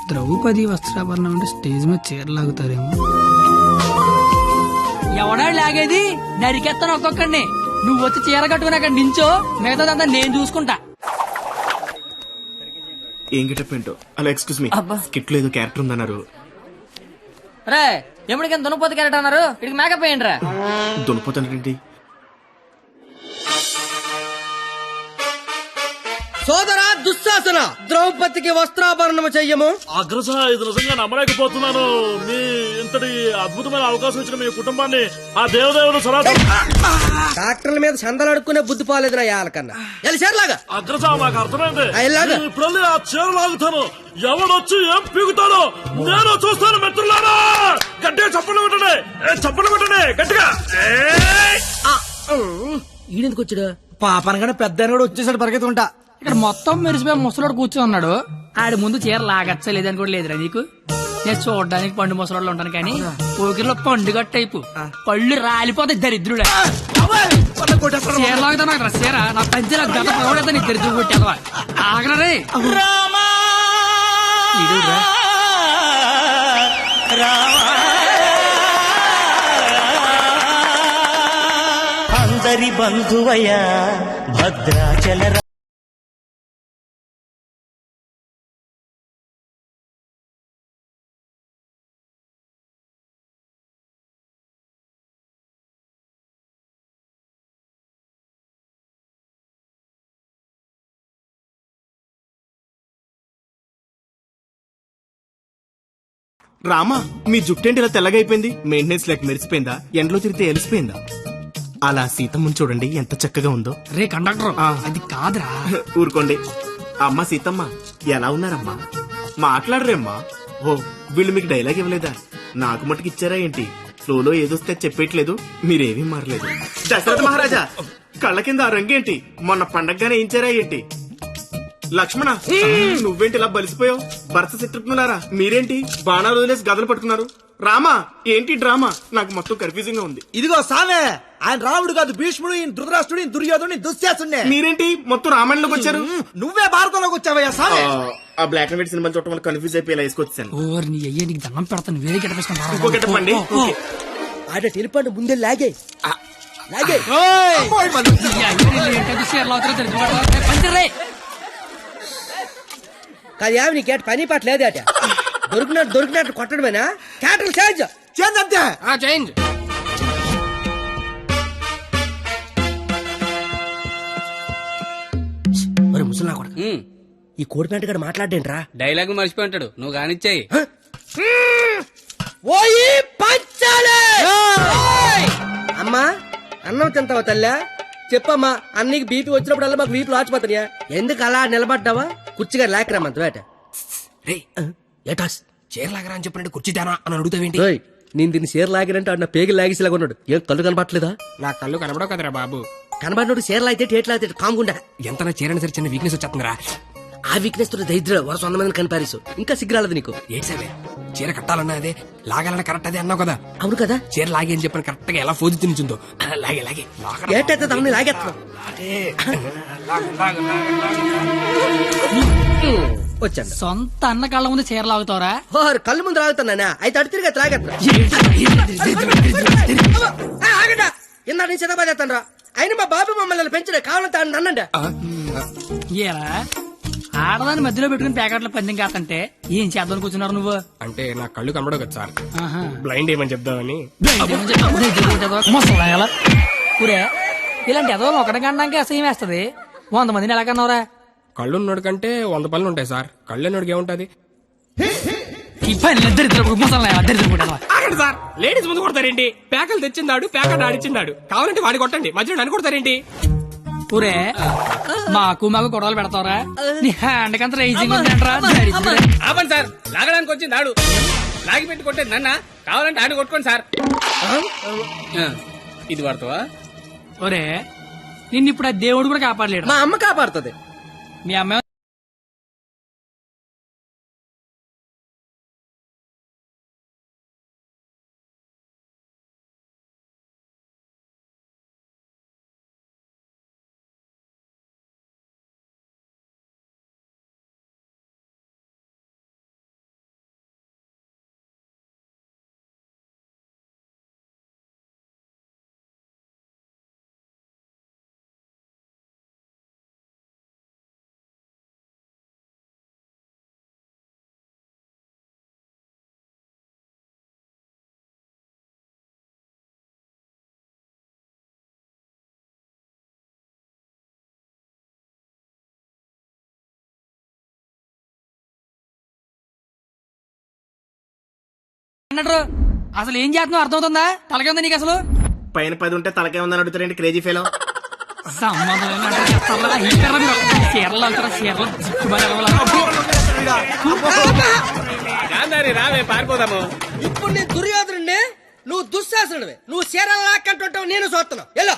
ద్రౌపది వస్త్రాభరణం అంటే స్టేజ్ మీద చీరలాగుతారేమో. ఎవడా లాగేది? నరికెత్తాను ఒక్కొక్కడిని. నువ్వు వచ్చి చీర కట్టుకుని అక్కడ నించో, మిగతాదంతా నేను చూసుకుంటా. ఏం గెటప్ ఏంటో. అలా ఎక్స్క్యూజ్ మీ, స్కిట్ లో ఏదో క్యారెక్టర్ ఉందన్నారు. రే ఎప్పటికైనా దున్నపోతు క్యారెక్టర్ అన్నారు, ఇక్కడికి మేకప్ వేయండి రా. దునిపోతానండి. సోదరా దుశ్శాసన, ద్రౌపదికి వస్త్రాభరణము చెయ్యము. అగ్రస, ఇది నిజంగా నమ్మలేకపోతున్నాను. మీ ఇంతటి అద్భుతమైన అవకాశం ఇచ్చిన మీ కుటుంబాన్ని ఆ దేవదేవుడు సనాతన. డాక్టర్ల మీద చందలు అడుక్కునే బుద్ధి పోలేదు నా యాలకన్నా. చీరలాగా అగ్రస, మాకు అర్థమైంది. ఇలాగా? ఇప్పుడు ఆ చీర లాగుతాను. ఎవడొచ్చి ఏం పీగుతాడో నేను చూస్తాను మిత్రులారా. గట్టిగా చప్పట్లు కొట్టండి, చప్పట్లు కొట్టండి గట్టిగా. ఈడెందుకు వచ్చాడు? పాపనగానే పెద్ద కూడా వచ్చేసాడు పరిగెత్తుకుంటా. ఇక్కడ మొత్తం మెరిసిపోయి ముసలోడు కూర్చొని ఉన్నాడు. ఆడి ముందు చీర లాగచ్చా లేదని కూడా లేదురా నీకు. నేను చూడడానికి పండు ముసలోళ్ళు ఉంటాను కానీ పోకిరిలో పండుగ టైపు పళ్ళు రాలిపోతాయి దరిద్రుడా. చీర లాగుతాను చీర నా పంచ గత పడతా నీ దరిద్రుడు కొట్టేదవా. ఆగరే అందరి బంధువయ్యా భద్రాచల. రామా, మీ జుట్టేంటి ఇలా తెల్లగా అయిపోయింది? మెయింటెనెన్స్ లేక మెరిసిపోయిందా? ఎండలో తిరిగితే ఎలిసిపోయిందా? అలా సీతమ్మని చూడండి ఎంత చక్కగా ఉందో. రే కండక్టర్, అది కాదురా. ఊరుకోండి. అమ్మా సీతమ్మ, ఎలా ఉన్నారమ్మా? మాట్లాడరేమ్మా. ఓ, వీళ్ళు మీకు డైలాగ్ ఇవ్వలేదా? నాకు మటుకు ఇచ్చారా ఏంటి? ఫ్లోలో ఏదొస్తే చెప్పేయట్లేదు, మీరేమీ మారలేదు. దశరథ మహారాజా, కళ్ళ కింద ఆ రంగేంటి? మొన్న పండగగానే ఇచ్చారా ఏంటి? లక్ష్మణ, నువ్వేంటి ఇలా బలిసిపోయావు? భరత శత్రుఘ్నులారా మీరేంటి బాణాలు వదిలేసి గదలు పట్టుకున్నారు? రామా, ఏంటి డ్రామా? నాకు మొత్తం కన్ఫ్యూజింగ్ గా ఉంది. ఇదిగో సామే, ఆయన రాముడు కాదు, భీష్ముడు, ఈయన ధృతరాష్ట్రుడు, దుర్యోధుడు, దుశ్శాసుడే. మీరేంటి మొత్తం రామాయణంలోకి వచ్చారు? నువ్వే భారతంలోకి వచ్చావయ్యా సామే. ఆ బ్లాక్ అండ్ వైట్ సినిమా చూడటం వల్ల కన్ఫ్యూజ్ అయిపోయి ఇలా వేసుకొచ్చాను. ఓ నీ అయ్యే నీకు దండం పెడతాను. వేరే ఇంకో గెటపండి. ఆడ తెలిపండి ముందే లాగే లాగే. కాదు యావి నీ కేట పని పాట లేదట. దొరికినట్టు కొట్టడమేనా? క్యాటల్ చేంజ్ చేంజ్ అంతే. చేంజ్. మరి ముసలా కొడక, ఈ కోడిపేట గడు మాట్లాడేంట్రా? డైలాగ్ మర్చిపోయి ఉంటాడు, నువ్వు కానిచ్చాయి. అమ్మా అన్నం తింటావా తల్లా? చెప్పమ్మా, అన్నికి బీపీ వచ్చినప్పుడల్లా మాకు వీపులు ఆచిపోతాయా? ఎందుకు అలా నిలబడ్డావా? కుర్చీగా లేకరామంత వేట. ఏటాస్ చీరలాగరా అని చెప్పినట్టు కుర్చీ తేనా అని అడుగుతావేంటి? నేను దీన్ని చీర లాగినంటే నా పేగి లాగేసేలాగా ఉన్నాడు. ఏం కళ్ళు కనపట్లేదా? నా కళ్ళు కనబడవు కదరా బాబు. కనబడినోడు చీరలు అయితే టేట్లు అయితే కాముకుండా. ఎంత నా చీరని సరే చిన్న వీక్నెస్ వచ్చేస్తుందిరా. ఆ వీక్నెస్ తో దరిద్ర వరుస 100 మందిని కనిపారేసు. ఇంకా సిగ్గురాలదు నీకు. ఏడ్సేవే, చీర కట్టాలన్నా అదే, లాగాలన్నా కరెక్ట్ అదే అన్నావు కదా. అవును కదా. చీర లాగే అని చెప్పిన కరెక్ట్ గా ఎలా ఫోజు తినిచుందో లాగే లాగే ఏటైతే దాన్ని లాగేస్తా వచ్చాను. సొంత అన్న కళ్ళ ముందు చీర లాగుతావరా? కళ్ళు ముందు లాగుతున్నానా? అయితే అడు తిరిగి లాగేస్తా. ఇందా నీ చిన్నబాదేస్తాను రా. అయినా మా బాబు మమ్మల్ని పెంచడే, కావాలంటే అన్నండి. ఏరా ఆడదాన్ని మధ్యలో పెట్టుకుని ప్యాకెట్ల పందెం కాదంటే ఏం చేద్దాం కూర్చున్నారు నువ్వు? అంటే నా కళ్ళు కనబడవు కదా సార్, బ్లైండ్ ఏమని చెప్దామని. ఊరే ఇలాంటి ఎదో ఒకటి కనడానికి అసహ్యం వేస్తది. 100 మందిని ఎలా కన్నావురా? కళ్ళున్నోడి కంటే 100 పనులు ఉంటాయి సార్. కళ్ళున్నోడికి ఏముంటది? ఆగండి సార్, లేడీస్ ముందు కొడతారేంటి? ప్యాకలు తెచ్చిందాడు, ప్యాకెట్ ఆడిచ్చిందాడు. కావాలంటే వాడి కొట్టండి, మధ్యలో నన్ను కొడతారేంటి? ఊరే మాకు గొడవలు పెడతావరా నీ హ్యాండ్ కంత రైజింగ్ ఉందంటరా ఆపండి సార్, లాగడానికి వచ్చింది ఆడు. లాగి పెట్టి కొట్టేది నన్న, కావాలంటే ఆడు కొట్టుకోండి సార్. ఇది వాడతావా? ఒరే నిన్ను ఇప్పుడు ఆ దేవుడు కూడా కాపాడలేడు. మా అమ్మ కాపాడుతుంది. మీ అమ్మ అన్నట్టు అసలు ఏం చేస్తున్నావు అర్థమవుతుందా? తలకే ఉందా నీకు అసలు? పైన 10 ఉంటే తలకే ఉందని అడుగుతారండి క్రేజీ ఫెలో. సంబంధం చీరలు అంటారా? చీరలు రావే పారిపోదాము. ఇప్పుడు నేను దుర్యోధనుడిని, నువ్వు దుశ్శాసనుడివి. నువ్వు చీరలు లాక్కంటుంటావు, నేను చూస్తున్నావు. ఎల్లో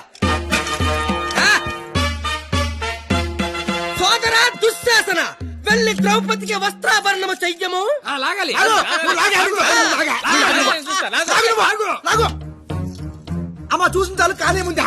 సోదరా దుశ్శాసన, వెళ్ళి ద్రౌపదికి వస్త్రాభరణము చెయ్యము. లాగాలి. అమ్మ చూసిన చాలు, కానీ ముందు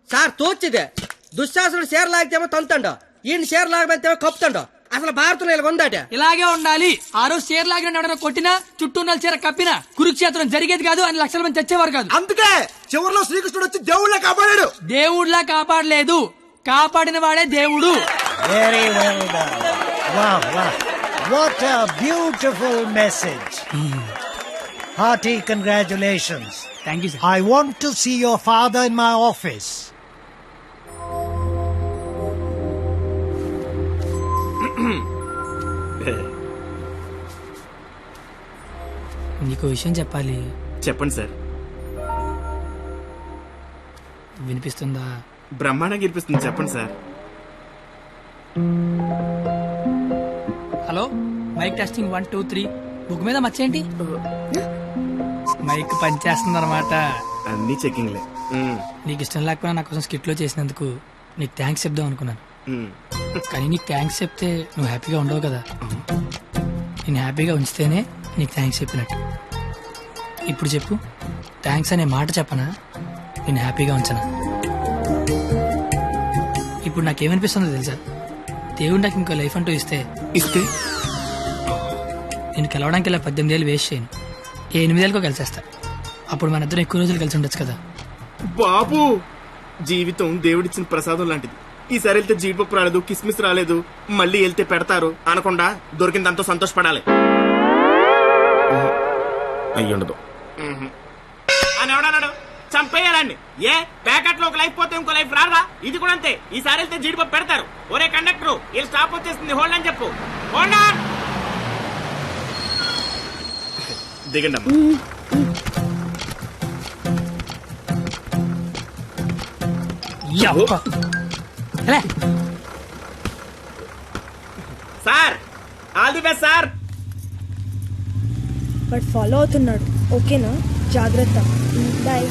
సార్ తోచిదే. దుశ్శాసనుడు షేర్ లాగితేమో తంతండో, ఈయన షేర్ లాగమంతేమో కప్పుతండో. అసలు భారతంలో ఇలా ఉందాట. ఇలాగే ఉండాలి. ఆ రోజు చీర లాగిన ఎవడైనా కొట్టినా, చుట్టూ ఉన్న చీర కప్పినా కురుక్షేత్రం జరిగేది కాదు, అని లక్షల మంది తెచ్చేవారు కాదు. అందుకే చివరిలో శ్రీకృష్ణుడు వచ్చి దేవుళ్ళ కాపాడాడు. దేవుడిలా కాపాడలేదు, కాపాడిన వాడే దేవుడు. Very well done. Wow, wow. What a beautiful message. Hearty congratulations. Thank you sir. I want to see your father in my office. నీకు విషయం చెప్పాలి. చెప్పండి సార్. వినిపిస్తుందా? బ్రహ్మాండంగా వినిపిస్తుంది, చెప్పండి sir. Hello, mike testing 1 2 3. Book మీద మచ్చేంటి? మైక్ పనిచేస్తుంది అనమాట. అన్ని చెకింగ్లే. నీకు ఇష్టం లేకపోయినా నా కోసం స్కిట్ లో చేసినందుకు నీకు థ్యాంక్స్ చెప్దాం అనుకున్నాను. కానీ నీకు థ్యాంక్స్ చెప్తే నువ్వు హ్యాపీగా ఉండవు కదా. నేను హ్యాపీగా ఉంచితేనే నీకు థ్యాంక్స్ చెప్పినట్టు. ఇప్పుడు చెప్పు, థ్యాంక్స్ అనే మాట చెప్పనా, నేను హ్యాపీగా ఉంచనా? ఇప్పుడు నాకేమనిపిస్తుందో తెలుసా? దేవుడు నాకు ఇంకో లైఫ్ అంటూ ఇస్తే నేను కలవడానికి ఇలా 18 ఏళ్ళు వేస్ట్ చేయను, 8 ఏళ్ళకో కలిసేస్తా. అప్పుడు మన ఇద్దరం ఎక్కువ రోజులు కలిసి ఉండొచ్చు కదా. బాబు, జీవితం దేవుడిచ్చిన ప్రసాదం లాంటిది. ఈసారి వెళ్తే జీడిపప్పు రాలేదు, కిస్మిస్ రాలేదు, మళ్ళీ వెళ్తే పెడతారు అనకుండా దొరికిన దాంతో సంతోషపడాలి. అయ్యుండదు అని ఎవడన్నాడు? చంపేయాలండి. ఏ ప్యాకెట్ లో ఒక లైఫ్ పోతే ఇంకో లైఫ్ రాదా? ఇది కూడా అంతే. ఈసారి వెళ్తే జీడిపప్పు పెడతారు. ఒరే కండక్టర్, వీళ్ళు స్టాప్ వచ్చేస్తుంది, హోల్డ్ అని చెప్పు. Hold on. దిగండి అమ్మా. Sir, all the best sir. But follow అవుతున్నాడు. ఓకేనా? జాగ్రత్త. బాయ్.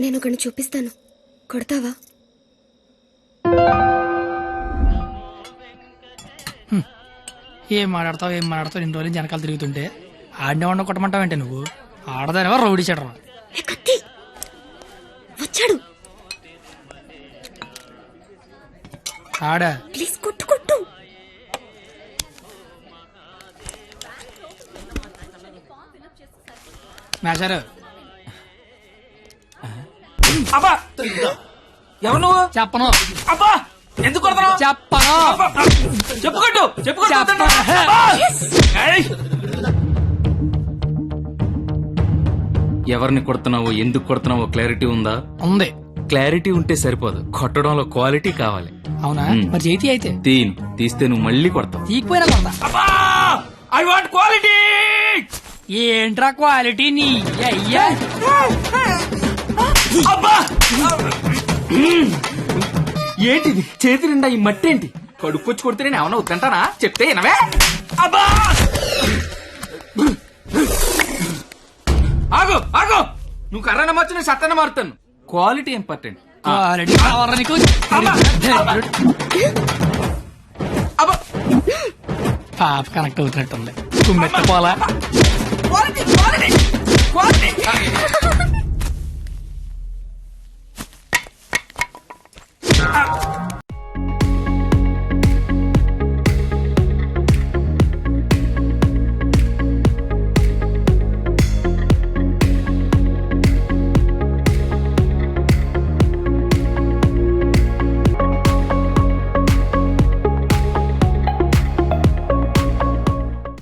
నేను ఒకరిని చూపిస్తాను, కొడతావా? ఏం మాట్లాడతావు ఇన్ని రోజులు జనకాలు తిరుగుతుంటే ఆడినే వండ కొట్టమంటావేంటి నువ్వు? ఆడదానివా రౌడీ చెడరా? ఏ కత్తి వచ్చాడు. ఆడా ప్లీజ్ కొట్టు కొట్టు. మేషారు అబ్బా ఎవరు నువ్వు? చెప్పను అబ్బా ఎందుకు కొడతావు? చెప్పను చెప్పుకోట్టు చెప్పను. ఎవరిని కొడుతున్నావో ఎందుకు కొడుతున్నావో క్లారిటీ ఉందా? ఉంది. క్లారిటీ ఉంటే సరిపోదు, కొట్టడంలో క్వాలిటీ కావాలి. అవునా? మరి చేతి అయితే తీస్తే నువ్వు మళ్ళీ కొడతావు. తీకపోయినా కొడతా. I want quality. ఏంట్రా క్వాలిటీ నీ అయ్యా? అబ్బా ఏంటిది చేతి నిండా ఈ మట్టి ఏంటి? కడుక్కొచ్చి కొడితే నేను ఏమన్నా వద్దంటానా? చెప్తే వినవే? అబ్బా ఆగు ఆగు, నువ్వు కర్రన మార్చు, నేను సత్తన మారుతాను. Quality important. క్వాలిటీ కావాలా నీకు? పాప కనెక్ట్ అవుతున్నట్టుంది. కుమ్మెత్త పోలా.